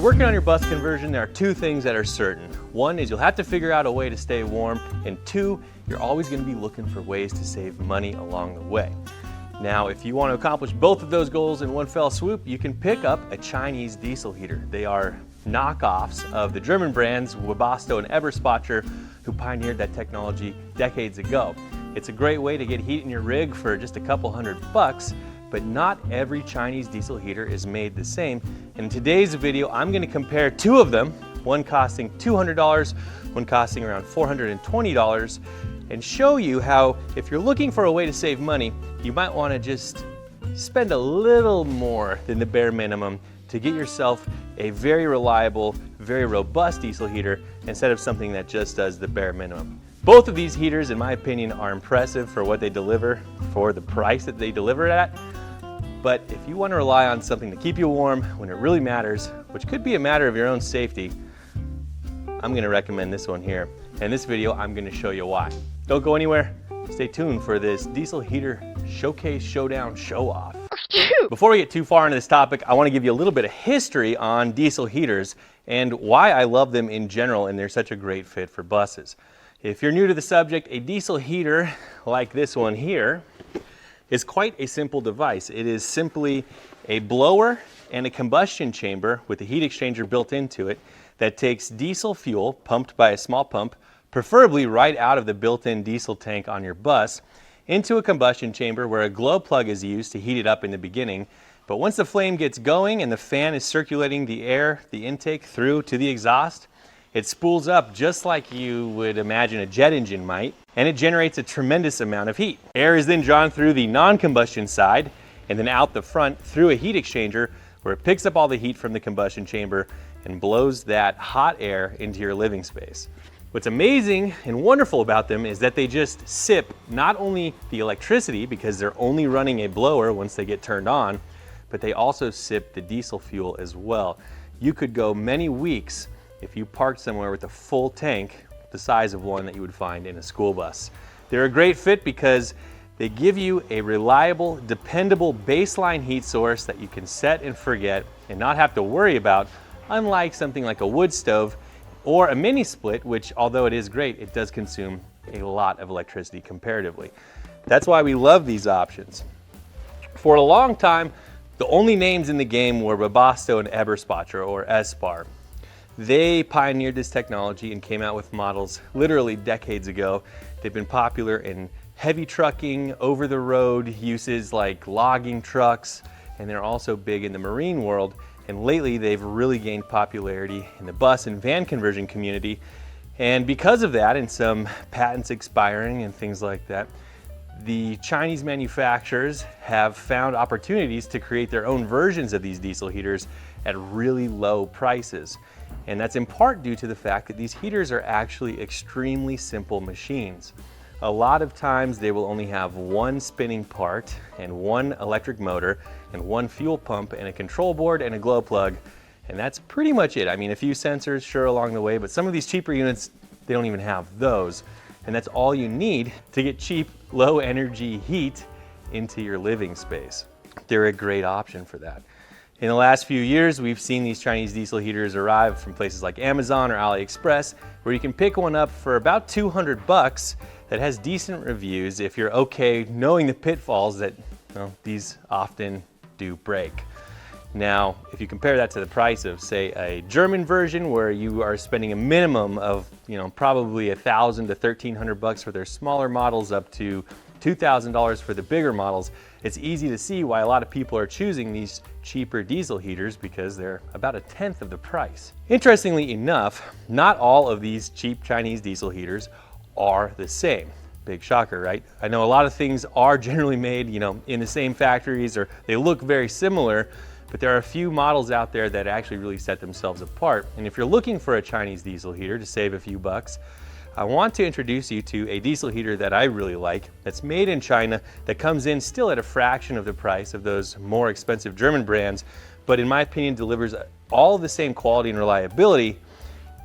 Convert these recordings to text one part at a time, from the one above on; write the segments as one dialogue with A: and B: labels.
A: working on your bus conversion, there are two things that are certain. One is you'll have to figure out a way to stay warm, and two, you're always going to be looking for ways to save money along the way. Now, if you want to accomplish both of those goals in one fell swoop, you can pick up a Chinese diesel heater. They are knockoffs of the German brands Webasto and Eberspacher, who pioneered that technology decades ago. It's a great way to get heat in your rig for just a couple $100, but not every Chinese diesel heater is made the same. In today's video, I'm going to compare two of them, one costing $200, one costing around $420, and show you how, if you're looking for a way to save money, you might want to just spend a little more than the bare minimum to get yourself a very reliable, very robust diesel heater instead of something that just does the bare minimum. Both of these heaters, in my opinion, are impressive for what they deliver, for the price that they deliver it at. But if you want to rely on something to keep you warm when it really matters, which could be a matter of your own safety, I'm going to recommend this one here. In this video, I'm going to show you why. Don't go anywhere. Stay tuned for this diesel heater showcase, showdown, show off. Before we get too far into this topic, I want to give you a little bit of history on diesel heaters and why I love them in general and they're such a great fit for buses. If you're new to the subject, a diesel heater like this one here is quite a simple device. It is simply a blower and a combustion chamber with a heat exchanger built into it that takes diesel fuel pumped by a small pump, preferably right out of the built-in diesel tank on your bus, into a combustion chamber where a glow plug is used to heat it up in the beginning. But once the flame gets going and the fan is circulating the air, the intake through to the exhaust, it spools up just like you would imagine a jet engine might, and it generates a tremendous amount of heat. Air is then drawn through the non-combustion side and then out the front through a heat exchanger where it picks up all the heat from the combustion chamber and blows that hot air into your living space. What's amazing and wonderful about them is that they just sip not only the electricity, because they're only running a blower once they get turned on, but they also sip the diesel fuel as well. You could go many weeks if you parked somewhere with a full tank the size of one that you would find in a school bus. They're a great fit because they give you a reliable, dependable baseline heat source that you can set and forget and not have to worry about, unlike something like a wood stove or a mini split, which, although it is great, it does consume a lot of electricity comparatively. That's why we love these options. For a long time, the only names in the game were Webasto and Eberspacher, or ESPAR. They pioneered this technology and came out with models literally decades ago. They've been popular in heavy trucking, over-the-road uses like logging trucks, and they're also big in the marine world. And lately, they've really gained popularity in the bus and van conversion community. And because of that, and some patents expiring and things like that, the Chinese manufacturers have found opportunities to create their own versions of these diesel heaters at really low prices. And that's in part due to the fact that these heaters are actually extremely simple machines. A lot of times they will only have one spinning part and one electric motor and one fuel pump and a control board and a glow plug, and that's pretty much it. I mean, a few sensors, sure, along the way, but some of these cheaper units, they don't even have those. And that's all you need to get cheap, low energy heat into your living space. They're a great option for that. In the last few years, we've seen these Chinese diesel heaters arrive from places like Amazon or AliExpress, where you can pick one up for about $200 that has decent reviews if you're okay knowing the pitfalls that, well, these often do break. Now, if you compare that to the price of, say, a German version where you are spending a minimum of, probably $1,000 to $1,300 for their smaller models up to $2,000 for the bigger models, it's easy to see why a lot of people are choosing these cheaper diesel heaters because they're about 1/10 of the price. Interestingly enough, not all of these cheap Chinese diesel heaters are the same. Big shocker, right? I know a lot of things are generally made, in the same factories, or they look very similar, but there are a few models out there that actually really set themselves apart. And if you're looking for a Chinese diesel heater to save a few bucks, I want to introduce you to a diesel heater that I really like, that's made in China, that comes in still at a fraction of the price of those more expensive German brands, but in my opinion delivers all the same quality and reliability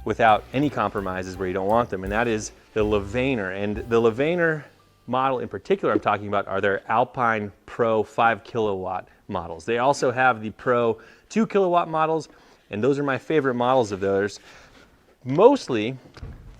A: without any compromises where you don't want them, and that is the Levaner. And the Levaner model in particular I'm talking about are their Alpine Pro 5 kilowatt models. They also have the Pro 2 kilowatt models, And those are my favorite models of those, mostly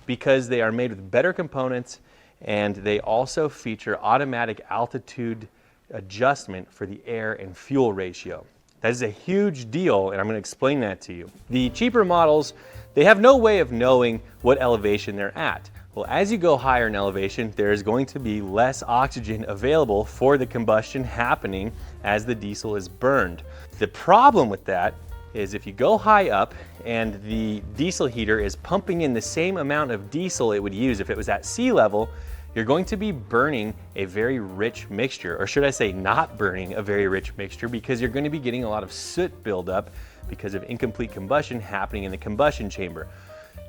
A: because they are made with better components and they also feature automatic altitude adjustment for the air and fuel ratio. That is a huge deal, and I'm going to explain that to you. The cheaper models, they have no way of knowing what elevation they're at. Well, as you go higher in elevation, there is going to be less oxygen available for the combustion happening as the diesel is burned. The problem with that is if you go high up and the diesel heater is pumping in the same amount of diesel it would use if it was at sea level, you're going to be burning a very rich mixture, or should I say not burning a very rich mixture, because you're going to be getting a lot of soot buildup because of incomplete combustion happening in the combustion chamber.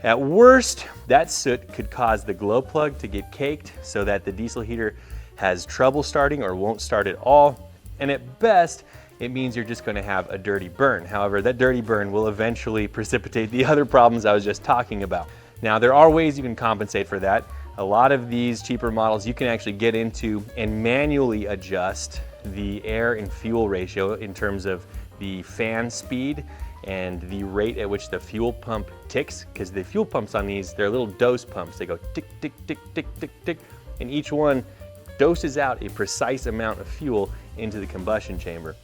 A: At worst, that soot could cause the glow plug to get caked so that the diesel heater has trouble starting or won't start at all. And at best, it means you're just going to have a dirty burn. However, that dirty burn will eventually precipitate the other problems I was just talking about. Now, there are ways you can compensate for that. A lot of these cheaper models you can actually get into and manually adjust the air and fuel ratio in terms of the fan speed and the rate at which the fuel pump ticks, because the fuel pumps on these, they're little dose pumps. They go tick, tick, tick, tick, tick, tick, and each one doses out a precise amount of fuel into the combustion chamber.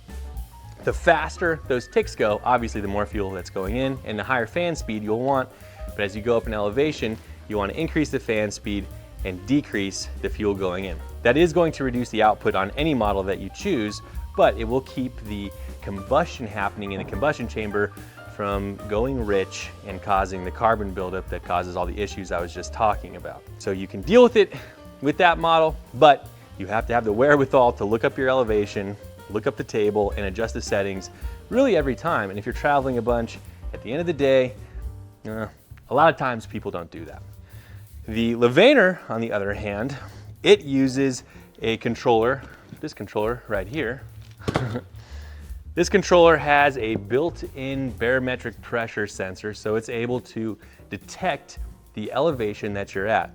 A: The faster those ticks go, obviously the more fuel that's going in, and the higher fan speed you'll want. But as you go up in elevation, you want to increase the fan speed and decrease the fuel going in. That is going to reduce the output on any model that you choose, but it will keep the combustion happening in the combustion chamber from going rich and causing the carbon buildup that causes all the issues I was just talking about. So you can deal with it with that model, but you have to have the wherewithal to look up your elevation, look up the table, and adjust the settings really every time. And if you're traveling a bunch, at the end of the day, a lot of times people don't do that. The Levaner, on the other hand, it uses a controller, this controller right here. This controller has a built-in barometric pressure sensor, so it's able to detect the elevation that you're at.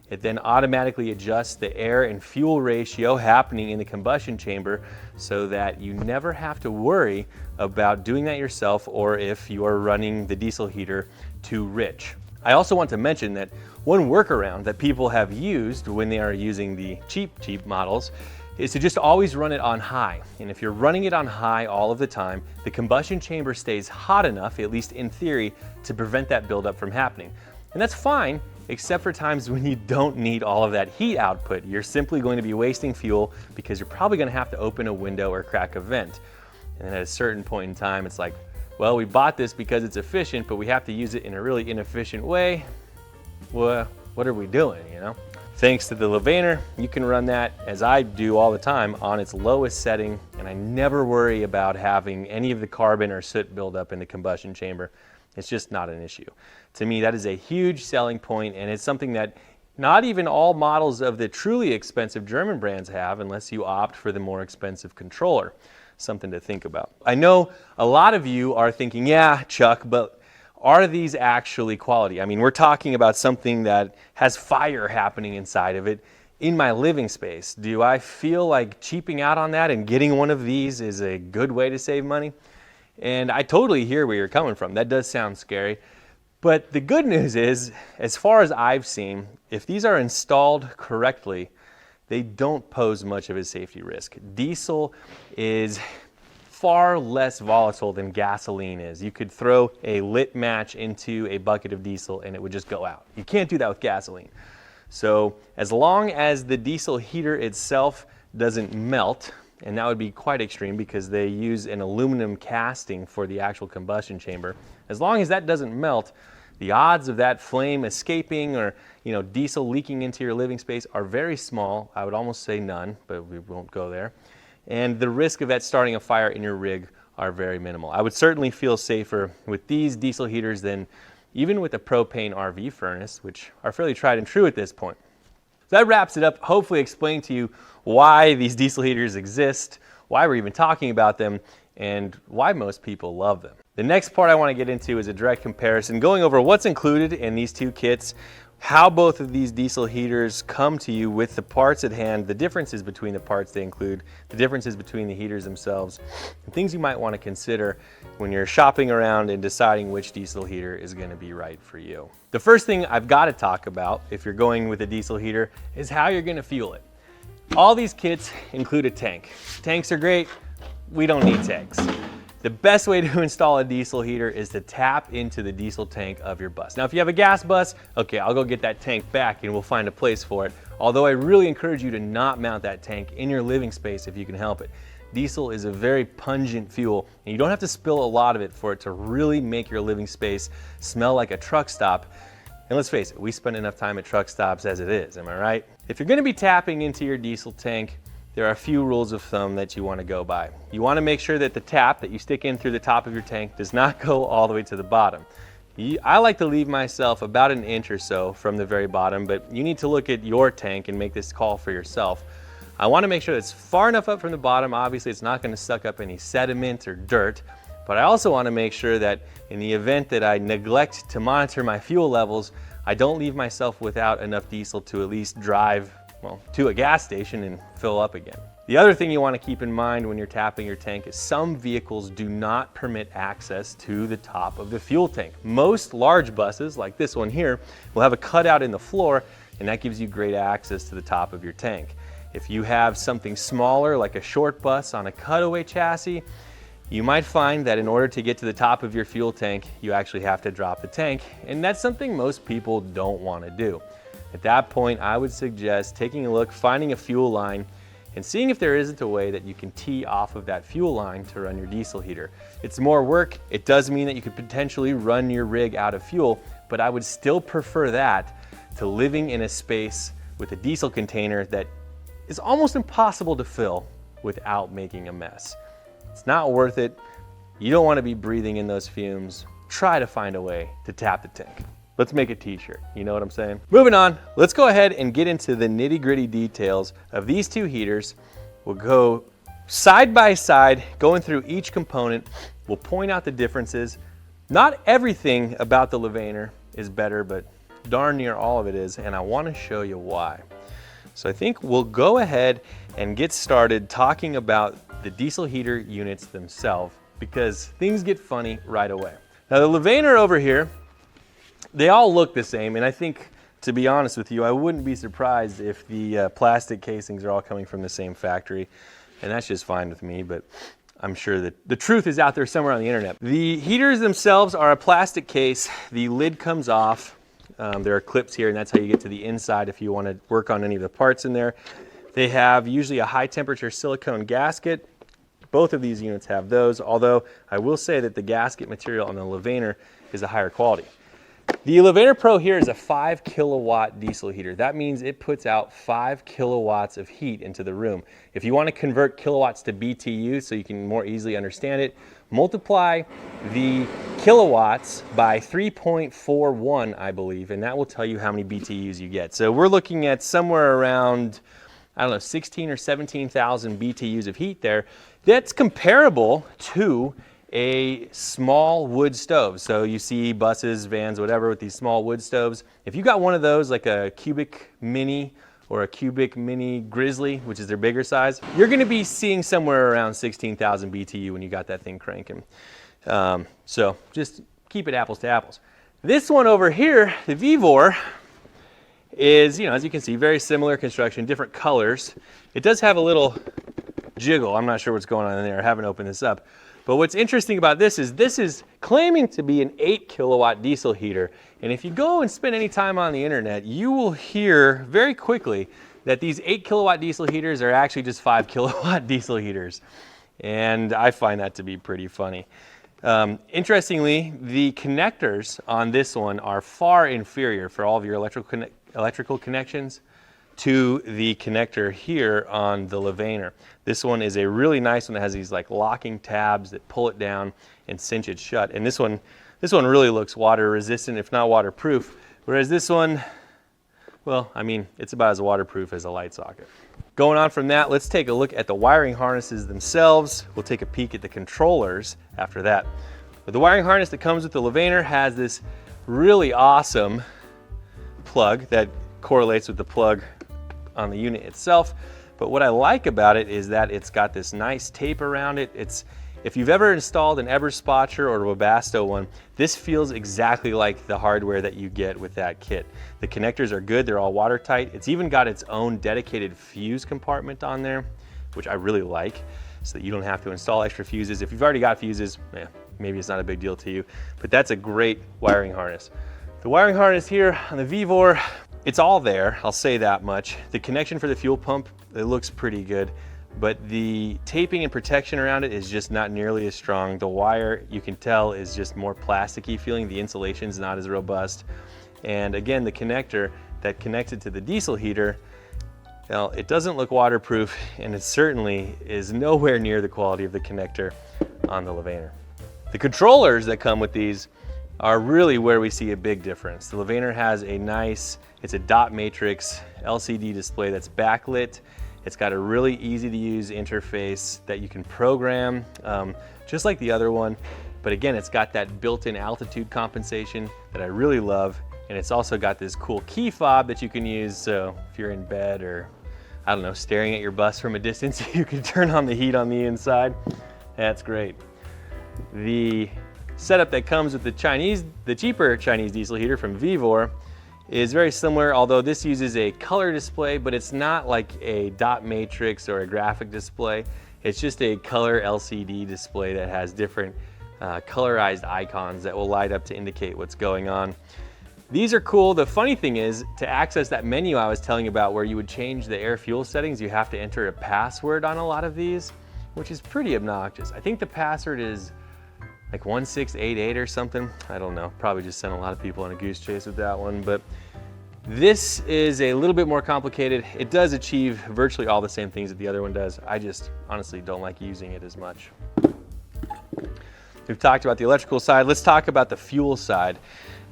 A: It then automatically adjusts the air and fuel ratio happening in the combustion chamber so that you never have to worry about doing that yourself or if you are running the diesel heater too rich. I also want to mention that one workaround that people have used when they are using the cheap models is to just always run it on high. And if you're running it on high all of the time, the combustion chamber stays hot enough, at least in theory, to prevent that buildup from happening. And that's fine, except for times when you don't need all of that heat output. You're simply going to be wasting fuel because you're probably going to have to open a window or crack a vent. And then at a certain point in time, it's like, well, we bought this because it's efficient, but we have to use it in a really inefficient way. Well, what are we doing, you know? Thanks to the Levaner, you can run that, as I do all the time, on its lowest setting, and I never worry about having any of the carbon or soot buildup in the combustion chamber. It's just not an issue. To me, that is a huge selling point, and it's something that not even all models of the truly expensive German brands have unless you opt for the more expensive controller. Something to think about. I know a lot of you are thinking, yeah, Chuck, but are these actually quality? I mean, we're talking about something that has fire happening inside of it in my living space. Do I feel like cheaping out on that and getting one of these is a good way to save money? And I totally hear where you're coming from. That does sound scary. But the good news is, as far as I've seen, if these are installed correctly, they don't pose much of a safety risk. Diesel is far less volatile than gasoline is. You could throw a lit match into a bucket of diesel and it would just go out. You can't do that with gasoline. So as long as the diesel heater itself doesn't melt, and that would be quite extreme because they use an aluminum casting for the actual combustion chamber, as long as that doesn't melt, the odds of that flame escaping or diesel leaking into your living space are very small. I would almost say none, but we won't go there. And the risk of that starting a fire in your rig are very minimal. I would certainly feel safer with these diesel heaters than even with a propane RV furnace, which are fairly tried and true at this point. So that wraps it up, hopefully explain to you why these diesel heaters exist, why we're even talking about them, and why most people love them. The next part I want to get into is a direct comparison, going over what's included in these two kits, how both of these diesel heaters come to you with the parts at hand, the differences between the parts they include, the differences between the heaters themselves, and things you might want to consider when you're shopping around and deciding which diesel heater is going to be right for you. The first thing I've got to talk about if you're going with a diesel heater is how you're going to fuel it. All these kits include a tank. Tanks are great. We don't need tanks. The best way to install a diesel heater is to tap into the diesel tank of your bus. Now, if you have a gas bus, okay, I'll go get that tank back and we'll find a place for it. Although I really encourage you to not mount that tank in your living space if you can help it. Diesel is a very pungent fuel, and you don't have to spill a lot of it for it to really make your living space smell like a truck stop. And let's face it, we spend enough time at truck stops as it is, am I right? If you're gonna be tapping into your diesel tank, there are a few rules of thumb that you want to go by. You want to make sure that the tap that you stick in through the top of your tank does not go all the way to the bottom. I like to leave myself about an inch or so from the very bottom, but you need to look at your tank and make this call for yourself. I want to make sure it's far enough up from the bottom. Obviously, it's not going to suck up any sediment or dirt, but I also want to make sure that in the event that I neglect to monitor my fuel levels, I don't leave myself without enough diesel to at least drive to a gas station and fill up again. The other thing you want to keep in mind when you're tapping your tank is some vehicles do not permit access to the top of the fuel tank. Most large buses, like this one here, will have a cutout in the floor, and that gives you great access to the top of your tank. If you have something smaller, like a short bus on a cutaway chassis, you might find that in order to get to the top of your fuel tank, you actually have to drop the tank, and that's something most people don't want to do. At that point, I would suggest taking a look, finding a fuel line, and seeing if there isn't a way that you can tee off of that fuel line to run your diesel heater. It's more work. It does mean that you could potentially run your rig out of fuel, but I would still prefer that to living in a space with a diesel container that is almost impossible to fill without making a mess. It's not worth it. You don't want to be breathing in those fumes. Try to find a way to tap the tank. Let's make a t-shirt, you know what I'm saying? Moving on, let's go ahead and get into the nitty-gritty details of these two heaters. We'll go side by side, going through each component. We'll point out the differences. Not everything about the Levaner is better, but darn near all of it is, and I want to show you why. So I think we'll go ahead and get started talking about the diesel heater units themselves, because things get funny right away. Now the Levaner over here, they all look the same, and I think, to be honest with you, I wouldn't be surprised if the plastic casings are all coming from the same factory, and that's just fine with me, but I'm sure that the truth is out there somewhere on the internet. The heaters themselves are a plastic case. The lid comes off. There are clips here, and that's how you get to the inside if you want to work on any of the parts in there. They have usually a high temperature silicone gasket. Both of these units have those, although I will say that the gasket material on the Levaner is a higher quality. The Levaner Pro here is a 5 kilowatt diesel heater. That means it puts out 5 kilowatts of heat into the room. If you want to convert kilowatts to BTU so you can more easily understand it, multiply the kilowatts by 3.41, I believe, and that will tell you how many BTUs you get. So we're looking at somewhere around, I don't know, 16 or 17,000 BTUs of heat there. That's comparable to a small wood stove. So you see buses, vans, whatever, with these small wood stoves. If you got one of those, like a Cubic Mini or a Cubic Mini Grizzly, which is their bigger size, you're gonna be seeing somewhere around 16,000 BTU when you got that thing cranking. So just keep it apples to apples. This one over here, the Vevor, is, as you can see, very similar construction, different colors. It does have a little jiggle. I'm not sure what's going on in there. I haven't opened this up. But what's interesting about this is claiming to be an 8 kilowatt diesel heater. And if you go and spend any time on the internet, you will hear very quickly that these 8 kilowatt diesel heaters are actually just 5 kilowatt diesel heaters. And I find that to be pretty funny. Interestingly, the connectors on this one are far inferior for all of your electrical connections to the connector here on the Levaner. This one is a really nice one that has these like locking tabs that pull it down and cinch it shut. And this one really looks water resistant, if not waterproof. Whereas this one, well, I mean, it's about as waterproof as a light socket. Going on from that, let's take a look at the wiring harnesses themselves. We'll take a peek at the controllers after that. But the wiring harness that comes with the Levaner has this really awesome plug that correlates with the plug on the unit itself. But what I like about it is that it's got this nice tape around it. If you've ever installed an Eberspatcher or a Webasto one, this feels exactly like the hardware that you get with that kit. The connectors are good, they're all watertight. It's even got its own dedicated fuse compartment on there, which I really like, so that you don't have to install extra fuses. If you've already got fuses, maybe it's not a big deal to you, but that's a great wiring harness. The wiring harness here on the Vevor, it's all there, I'll say that much. The connection for the fuel pump, it looks pretty good, but the taping and protection around it is just not nearly as strong. The wire, you can tell, is just more plasticky feeling. The insulation's not as robust. And again, the connector that connects it to the diesel heater, well, it doesn't look waterproof, and it certainly is nowhere near the quality of the connector on the Levaner. The controllers that come with these are really where we see a big difference. The Levaner has it's a dot matrix LCD display that's backlit. It's got a really easy to use interface that you can program, just like the other one. But again, it's got that built-in altitude compensation that I really love. And it's also got this cool key fob that you can use. So if you're in bed or, I don't know, staring at your bus from a distance, you can turn on the heat on the inside. That's great. The setup that comes with the cheaper Chinese diesel heater from Vevor is very similar, although this uses a color display, but it's not like a dot matrix or a graphic display. It's just a color LCD display that has different colorized icons that will light up to indicate what's going on. These are cool. The funny thing is, to access that menu I was telling you about where you would change the air fuel settings, you have to enter a password on a lot of these, which is pretty obnoxious. I think the password is like 1688 or something. I don't know, probably just sent a lot of people on a goose chase with that one, but this is a little bit more complicated. It does achieve virtually all the same things that the other one does. I just honestly don't like using it as much. We've talked about the electrical side. Let's talk about the fuel side.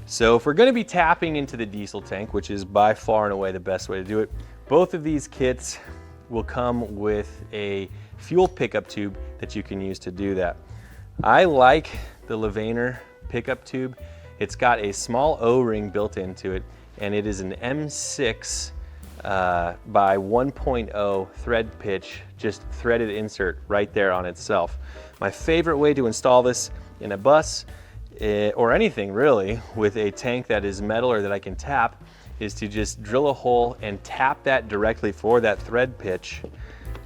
A: So if we're gonna be tapping into the diesel tank, which is by far and away the best way to do it, both of these kits will come with a fuel pickup tube that you can use to do that. I like the Levaner pickup tube. It's got a small O-ring built into it, and it is an M6 by 1.0 thread pitch, just threaded insert right there on itself. My favorite way to install this in a bus, or anything really, with a tank that is metal or that I can tap, is to just drill a hole and tap that directly for that thread pitch,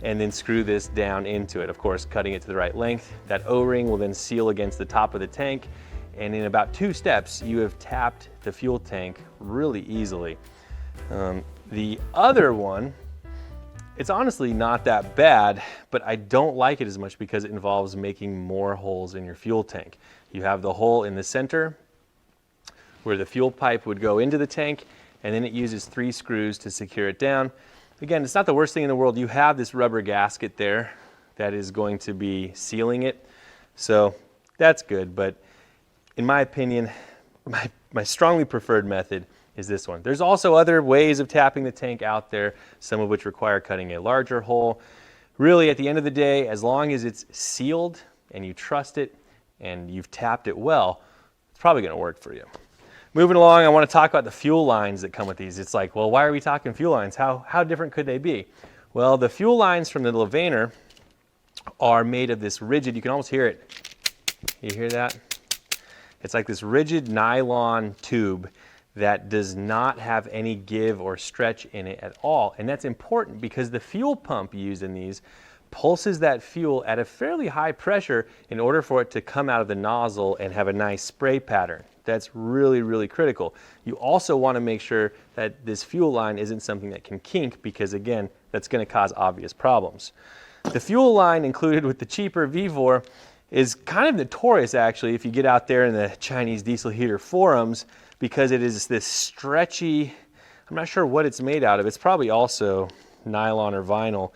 A: and then screw this down into it. Of course, cutting it to the right length. That O-ring will then seal against the top of the tank, and in about 2 steps, you have tapped the fuel tank really easily. The other one, it's honestly not that bad, but I don't like it as much because it involves making more holes in your fuel tank. You have the hole in the center where the fuel pipe would go into the tank, and then it uses 3 screws to secure it down. Again, it's not the worst thing in the world. You have this rubber gasket there that is going to be sealing it. So that's good, but in my opinion, my strongly preferred method is this one. There's also other ways of tapping the tank out there, some of which require cutting a larger hole. Really, at the end of the day, as long as it's sealed and you trust it and you've tapped it well, it's probably gonna work for you. Moving along, I want to talk about the fuel lines that come with these. It's like, well, why are we talking fuel lines? How different could they be? Well, the fuel lines from the Levaner are made of this rigid, you can almost hear it. You hear that? It's like this rigid nylon tube that does not have any give or stretch in it at all. And that's important because the fuel pump used in these pulses that fuel at a fairly high pressure in order for it to come out of the nozzle and have a nice spray pattern. That's really, really critical. You also want to make sure that this fuel line isn't something that can kink because, again, that's going to cause obvious problems. The fuel line included with the cheaper Vevor is kind of notorious, actually, if you get out there in the Chinese diesel heater forums, because it is this stretchy, I'm not sure what it's made out of. It's probably also nylon or vinyl,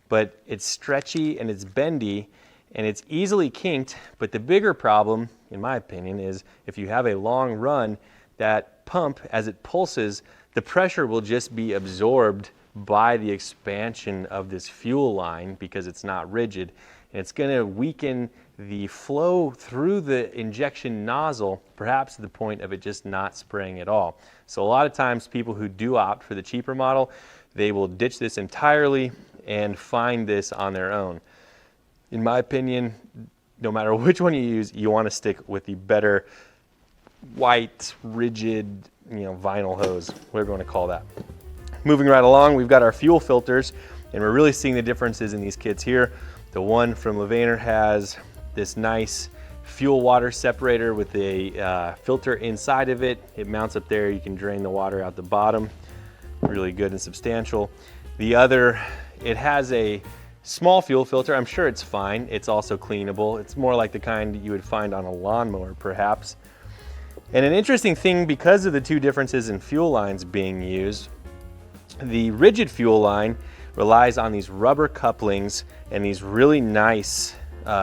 A: but it's stretchy and it's bendy and it's easily kinked. But the bigger problem, in my opinion, is if you have a long run, that pump, as it pulses, the pressure will just be absorbed by the expansion of this fuel line because it's not rigid. And it's going to weaken the flow through the injection nozzle, perhaps to the point of it just not spraying at all. So a lot of times people who do opt for the cheaper model, they will ditch this entirely and find this on their own. In my opinion, no matter which one you use, you want to stick with the better white, rigid, vinyl hose, whatever you want to call that. Moving right along, we've got our fuel filters, and we're really seeing the differences in these kits here. The one from Levaner has this nice fuel water separator with a filter inside of it. It mounts up there. You can drain the water out the bottom. Really good and substantial. The other, it has a small fuel filter. I'm sure it's fine. It's also cleanable. It's more like the kind you would find on a lawnmower, perhaps. And an interesting thing, because of the two differences in fuel lines being used, the rigid fuel line relies on these rubber couplings and these really nice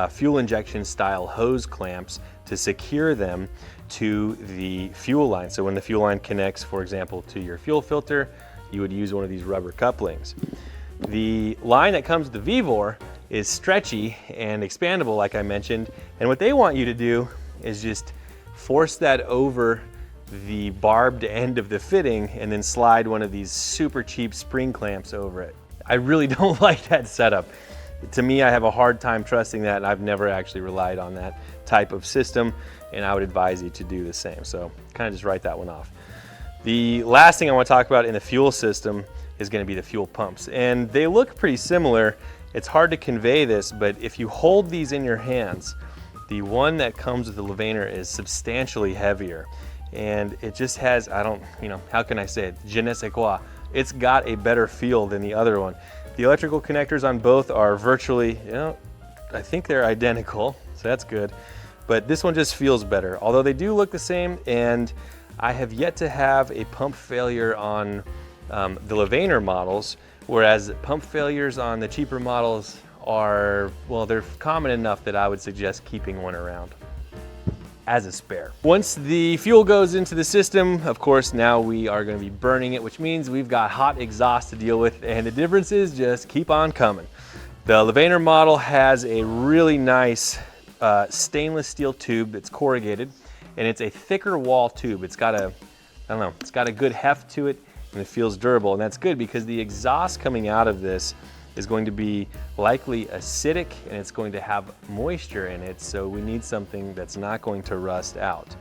A: fuel injection style hose clamps to secure them to the fuel line. So when the fuel line connects, for example, to your fuel filter, you would use one of these rubber couplings. The line that comes with the Vevor is stretchy and expandable, like I mentioned, and what they want you to do is just force that over the barbed end of the fitting and then slide one of these super cheap spring clamps over it. I really don't like that setup. To me, I have a hard time trusting that, and I've never actually relied on that type of system, and I would advise you to do the same. So kind of just write that one off. The last thing I want to talk about in the fuel system is going to be the fuel pumps, and they look pretty similar. It's hard to convey this, but if you hold these in your hands, the one that comes with the Levaner is substantially heavier, and it just has, how can I say it, je ne sais quoi. It's got a better feel than the other one. The electrical connectors on both are virtually, I think they're identical, so that's good. But this one just feels better, although they do look the same, and I have yet to have a pump failure on the Levaner models, whereas pump failures on the cheaper models are, well, they're common enough that I would suggest keeping one around as a spare. Once the fuel goes into the system, of course, now we are going to be burning it, which means we've got hot exhaust to deal with, and the differences just keep on coming. The Levaner model has a really nice stainless steel tube that's corrugated, and it's a thicker wall tube. It's got it's got a good heft to it, and it feels durable, and that's good because the exhaust coming out of this is going to be likely acidic, and it's going to have moisture in it, so we need something that's not going to rust out.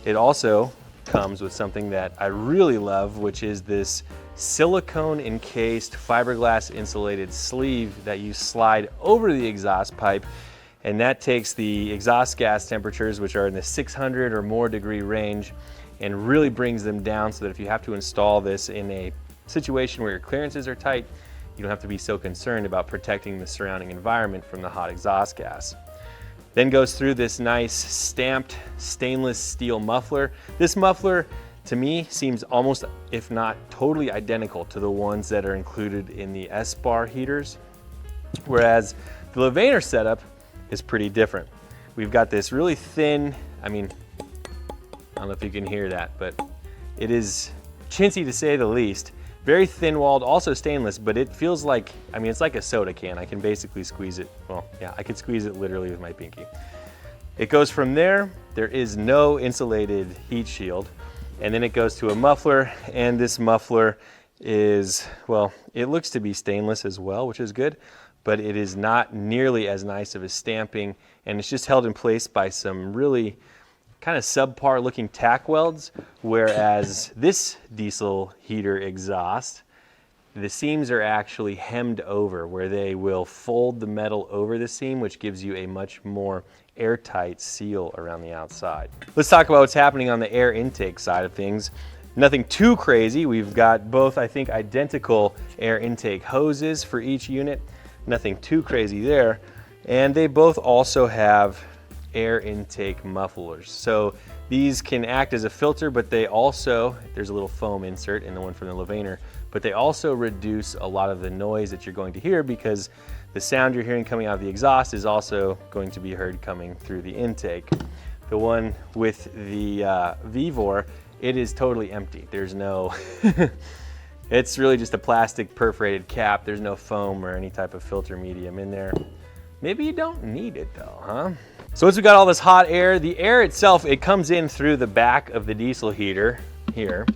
A: It also comes with something that I really love, which is this silicone encased fiberglass insulated sleeve that you slide over the exhaust pipe, and that takes the exhaust gas temperatures, which are in the 600 or more degree range, and really brings them down so that if you have to install this in a situation where your clearances are tight, you don't have to be so concerned about protecting the surrounding environment from the hot exhaust gas. Then goes through this nice stamped stainless steel muffler. This muffler, to me, seems almost, if not totally identical to the ones that are included in the S-Bar heaters, whereas the Levaner setup is pretty different. We've got this really thin, I don't know if you can hear that, but it is chintzy to say the least. Very thin walled, also stainless, but it feels like, it's like a soda can. I can basically squeeze it. Well, yeah, I could squeeze it literally with my pinky. It goes from there. There is no insulated heat shield. And then it goes to a muffler, and this muffler is, well, it looks to be stainless as well, which is good, but it is not nearly as nice of a stamping, and it's just held in place by some really kind of subpar looking tack welds, whereas this diesel heater exhaust, the seams are actually hemmed over, where they will fold the metal over the seam, which gives you a much more airtight seal around the outside. Let's talk about what's happening on the air intake side of things. Nothing too crazy. We've got both, I think, identical air intake hoses for each unit. Nothing too crazy there. And they both also have air intake mufflers. So these can act as a filter, but they also, there's a little foam insert in the one from the Levaner, but they also reduce a lot of the noise that you're going to hear, because the sound you're hearing coming out of the exhaust is also going to be heard coming through the intake. The one with the Vevor, it is totally empty. There's no, it's really just a plastic perforated cap. There's no foam or any type of filter medium in there. Maybe you don't need it though, huh? So once we got all this hot air, the air itself, it comes in through the back of the diesel heater here,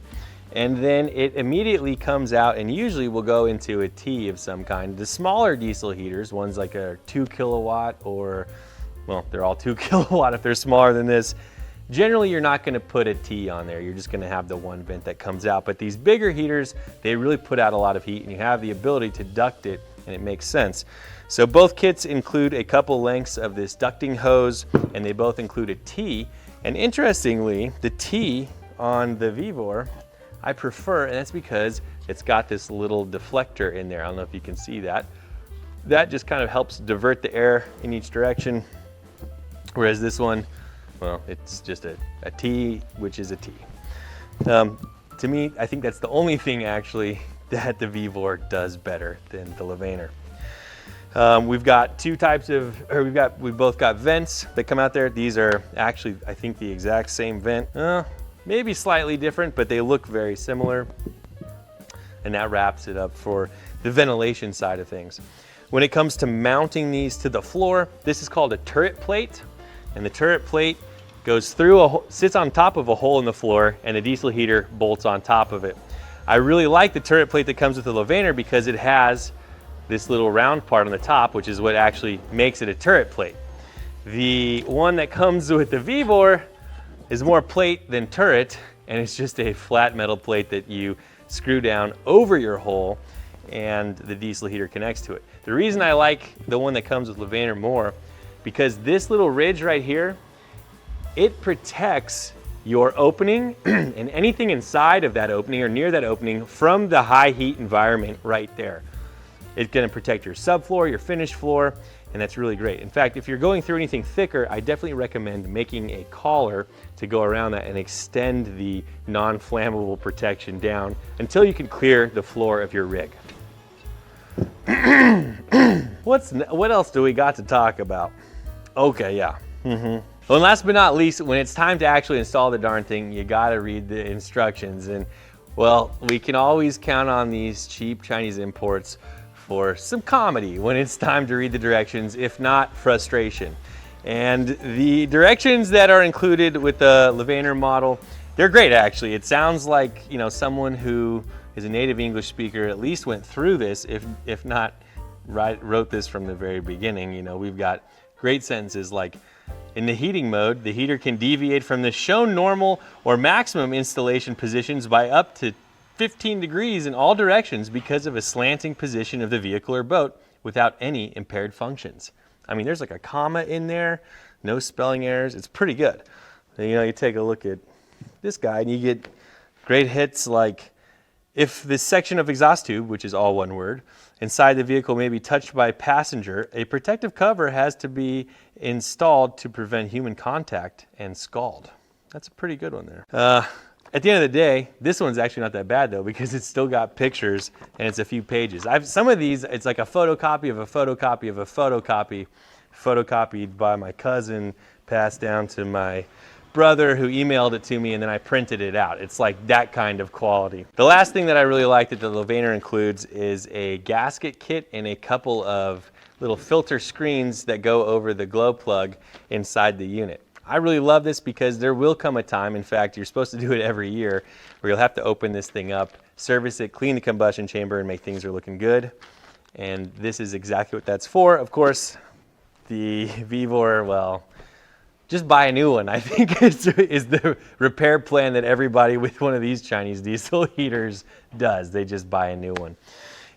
A: and then it immediately comes out and usually will go into a T of some kind. The smaller diesel heaters, ones like a 2 kilowatt or, well, they're all 2 kilowatt if they're smaller than this, generally you're not gonna put a T on there. You're just gonna have the one vent that comes out. But these bigger heaters, they really put out a lot of heat, and you have the ability to duct it, and it makes sense. So both kits include a couple lengths of this ducting hose, and they both include a T. And interestingly, the T on the Vevor, I prefer, and that's because it's got this little deflector in there. I don't know if you can see that. That just kind of helps divert the air in each direction. Whereas this one, well, it's just a T, which is a T. To me, I think that's the only thing actually that the Vevor does better than the Levaner. We've got two types of, we've both got vents that come out there. These are actually, I think, the exact same vent. Maybe slightly different, but they look very similar. And that wraps it up for the ventilation side of things. When it comes to mounting these to the floor, this is called a turret plate. And the turret plate goes through, sits on top of a hole in the floor, and the diesel heater bolts on top of it. I really like the turret plate that comes with the Levaner because it has this little round part on the top, which is what actually makes it a turret plate. The one that comes with the Vevor is more plate than turret, and it's just a flat metal plate that you screw down over your hole, and the diesel heater connects to it. The reason I like the one that comes with Levaner more, because this little ridge right here, it protects your opening and anything inside of that opening or near that opening from the high heat environment right there. It's gonna protect your subfloor, your finished floor, and that's really great. In fact, if you're going through anything thicker, I definitely recommend making a collar to go around that and extend the non-flammable protection down until you can clear the floor of your rig. What else do we got to talk about? Okay, yeah. Well, and last but not least, when it's time to actually install the darn thing, you gotta read the instructions. And well, we can always count on these cheap Chinese imports for some comedy when it's time to read the directions, if not frustration. And the directions that are included with the Levaner model, they're great actually. It sounds like, you know, someone who is a native English speaker at least went through this, if not wrote this from the very beginning. You know, we've got great sentences like, in the heating mode, the heater can deviate from the shown normal or maximum installation positions by up to 15 degrees in all directions because of a slanting position of the vehicle or boat without any impaired functions. I mean, there's like a comma in there, no spelling errors. It's pretty good. And, you know, you take a look at this guy and you get great hits like, if this section of exhaust tube, which is all one word, inside the vehicle may be touched by a passenger, a protective cover has to be installed to prevent human contact and scald. That's a pretty good one there. At the end of the day, this one's actually not that bad though, because it's still got pictures and it's a few pages. Some of these, it's like a photocopy of a photocopy of a photocopy, photocopied by my cousin, passed down to my brother who emailed it to me, and then I printed it out. It's like that kind of quality. The last thing that I really like that the Levaner includes is a gasket kit and a couple of little filter screens that go over the glow plug inside the unit. I really love this because there will come a time, in fact, you're supposed to do it every year, where you'll have to open this thing up, service it, clean the combustion chamber, and make things are looking good. And this is exactly what that's for. Of course, the Vevor, well, just buy a new one, I think is the repair plan that everybody with one of these Chinese diesel heaters does. They just buy a new one.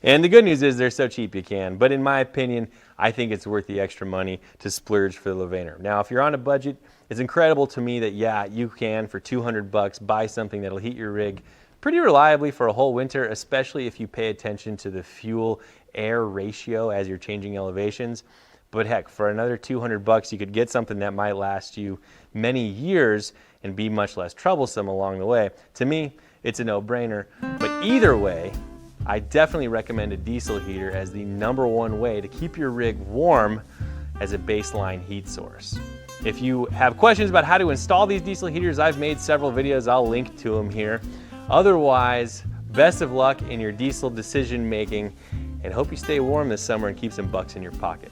A: And the good news is they're so cheap you can. But in my opinion, I think it's worth the extra money to splurge for the Levaner. Now, if you're on a budget, it's incredible to me that, yeah, you can, for 200 bucks, buy something that'll heat your rig pretty reliably for a whole winter, especially if you pay attention to the fuel-air ratio as you're changing elevations. But heck, for another 200 bucks, you could get something that might last you many years and be much less troublesome along the way. To me, it's a no-brainer. But either way, I definitely recommend a diesel heater as the #1 way to keep your rig warm as a baseline heat source. If you have questions about how to install these diesel heaters, I've made several videos. I'll link to them here. Otherwise, best of luck in your diesel decision making, and hope you stay warm this summer and keep some bucks in your pocket.